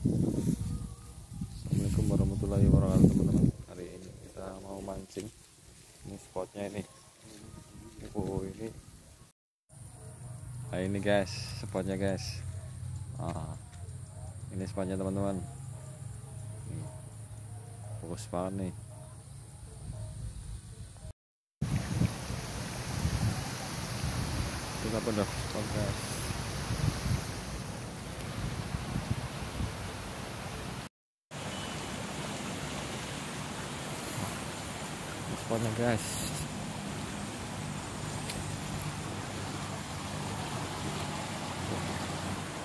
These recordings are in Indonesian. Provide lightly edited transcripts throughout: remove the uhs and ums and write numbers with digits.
Assalamualaikum warahmatullahi wabarakatuh teman-teman. Hari ini kita mau mancing. Ini spotnya ini. Ini. Nah ini guys, spotnya guys. Ini spotnya teman-teman. Fokus banget nih. Kita pada spot guys. Spotnya guys.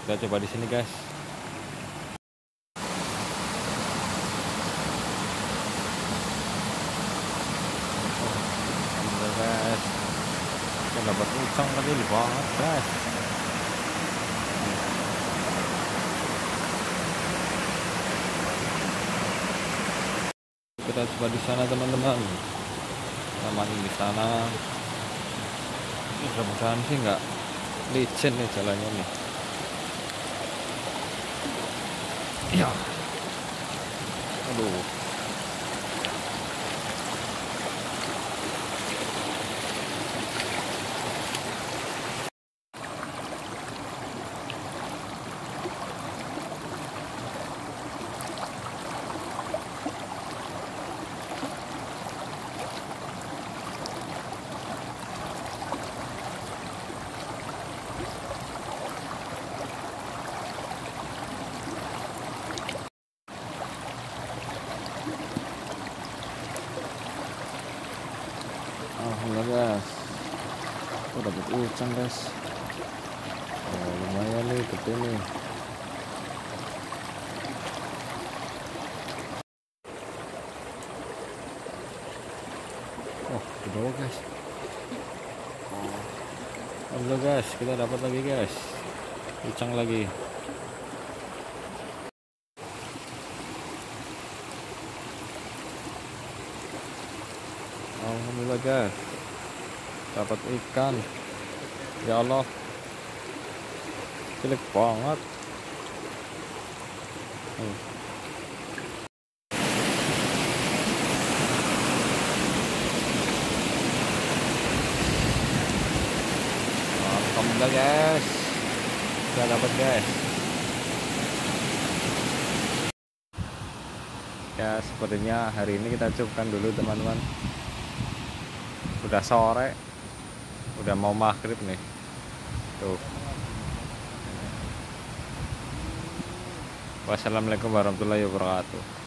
Kita coba di sini guys. Alhamdulillah guys. Kita dapat ucang tadi banget guys. Kita coba di sana teman-teman. Kita mancing di sana. Mudah-mudahan sih nggak licin nih jalannya nih. Ya, aduh. Alhamdulillah guys, aku dapat ucang guys. Lumayan nih gede nih. Di bawah guys. Alhamdulillah guys, kita dapat lagi guys, ucang lagi. Alhamdulillah guys, dapat ikan. Ya Allah, cilik banget. Alhamdulillah guys, kita dapat guys. Ya sepertinya hari ini kita cukupkan dulu teman-teman. Udah sore, udah mau maghrib nih tuh. Wassalamualaikum warahmatullahi wabarakatuh.